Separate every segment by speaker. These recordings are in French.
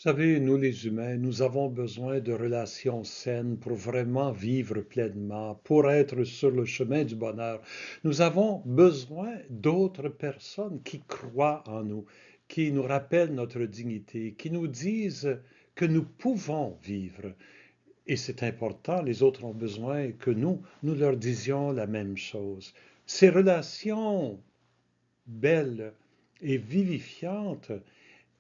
Speaker 1: savez, nous les humains, nous avons besoin de relations saines pour vraiment vivre pleinement, pour être sur le chemin du bonheur. Nous avons besoin d'autres personnes qui croient en nous, qui nous rappellent notre dignité, qui nous disent que nous pouvons vivre. Et c'est important, les autres ont besoin que nous leur disions la même chose. Ces relations belles et vivifiantes,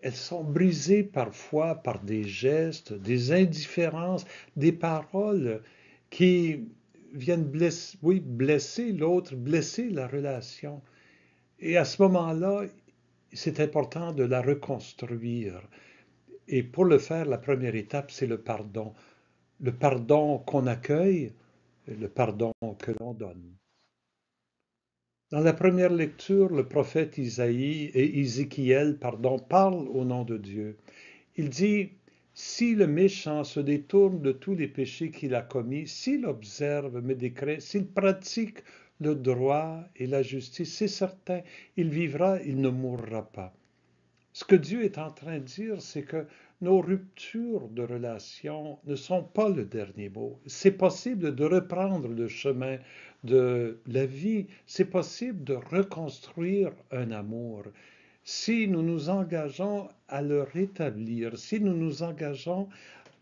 Speaker 1: elles sont brisées parfois par des gestes, des indifférences, des paroles qui viennent blesser, oui, blesser l'autre, blesser la relation. Et à ce moment-là, c'est important de la reconstruire. Et pour le faire, la première étape, c'est le pardon. Le pardon qu'on accueille et le pardon que l'on donne. Dans la première lecture, le prophète Isaïe et Ézéchiel, parlent au nom de Dieu. Il dit, si le méchant se détourne de tous les péchés qu'il a commis, s'il observe mes décrets, s'il pratique le droit et la justice, c'est certain, il vivra, il ne mourra pas. Ce que Dieu est en train de dire, c'est que nos ruptures de relations ne sont pas le dernier mot. C'est possible de reprendre le chemin de la vie. C'est possible de reconstruire un amour. Si nous nous engageons à le rétablir, si nous nous engageons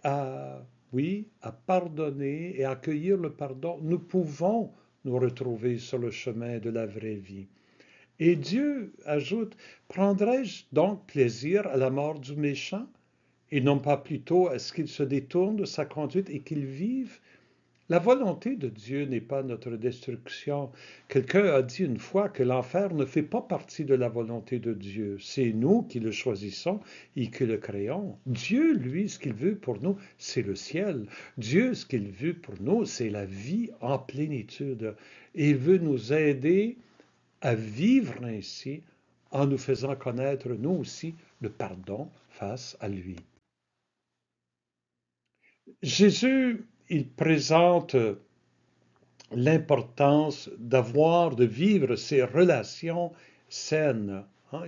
Speaker 1: à, oui, à pardonner et à accueillir le pardon, nous pouvons nous retrouver sur le chemin de la vraie vie. Et Dieu ajoute, prendrai-je donc plaisir à la mort du méchant et non pas plutôt à ce qu'il se détourne de sa conduite et qu'il vive? La volonté de Dieu n'est pas notre destruction. Quelqu'un a dit une fois que l'enfer ne fait pas partie de la volonté de Dieu. C'est nous qui le choisissons et qui le créons. Dieu, lui, ce qu'il veut pour nous, c'est le ciel. Dieu, ce qu'il veut pour nous, c'est la vie en plénitude. Et il veut nous aider à vivre ainsi en nous faisant connaître, nous aussi, le pardon face à lui. Jésus, il présente l'importance d'avoir, de vivre ces relations saines. Hein.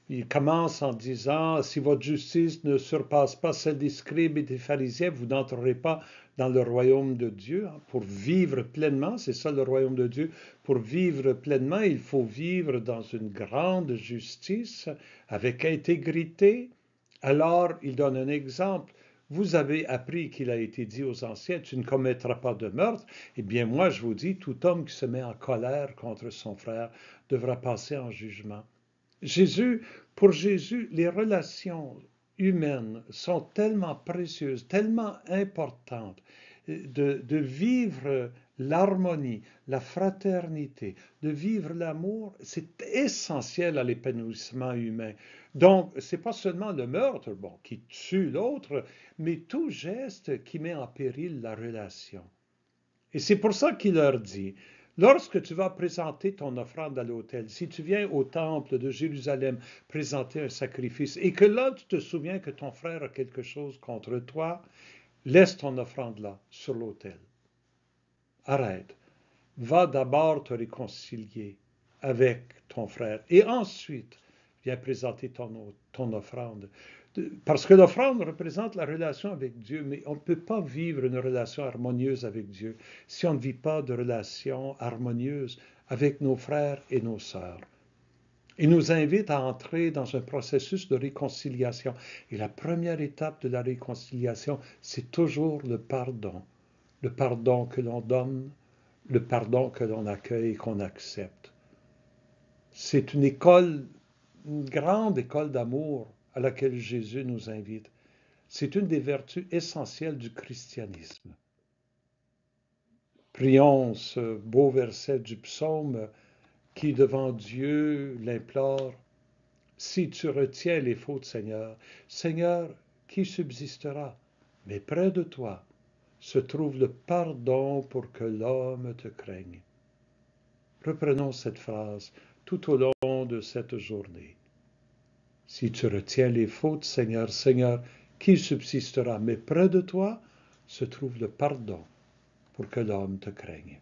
Speaker 1: Il commence en disant, si votre justice ne surpasse pas celle des scribes et des pharisiens, vous n'entrerez pas dans le royaume de Dieu. Hein. Pour vivre pleinement, c'est ça le royaume de Dieu, pour vivre pleinement, il faut vivre dans une grande justice, avec intégrité. Alors, il donne un exemple. Vous avez appris qu'il a été dit aux anciens, tu ne commettras pas de meurtre. Eh bien, moi, je vous dis, tout homme qui se met en colère contre son frère devra passer en jugement. Jésus, pour Jésus, les relations humaines sont tellement précieuses, tellement importantes, de vivre l'harmonie, la fraternité, de vivre l'amour, c'est essentiel à l'épanouissement humain. Donc, c'est pas seulement le meurtre, bon, qui tue l'autre, mais tout geste qui met en péril la relation. Et c'est pour ça qu'il leur dit, lorsque tu vas présenter ton offrande à l'autel, si tu viens au temple de Jérusalem présenter un sacrifice et que là tu te souviens que ton frère a quelque chose contre toi, laisse ton offrande là, sur l'autel. Arrête. Va d'abord te réconcilier avec ton frère et ensuite viens présenter ton offrande. Parce que l'offrande représente la relation avec Dieu, mais on ne peut pas vivre une relation harmonieuse avec Dieu si on ne vit pas de relation harmonieuse avec nos frères et nos sœurs. Il nous invite à entrer dans un processus de réconciliation. Et la première étape de la réconciliation, c'est toujours le pardon. Le pardon que l'on donne, le pardon que l'on accueille et qu'on accepte. C'est une école, une grande école d'amour à laquelle Jésus nous invite. C'est une des vertus essentielles du christianisme. Prions ce beau verset du psaume qui, devant Dieu, l'implore. Si tu retiens les fautes, Seigneur, Seigneur, qui subsistera? Mais près de toi se trouve le pardon pour que l'homme te craigne. Reprenons cette phrase tout au long de cette journée. Si tu retiens les fautes, Seigneur, Seigneur, qui subsistera? Mais près de toi se trouve le pardon pour que l'homme te craigne.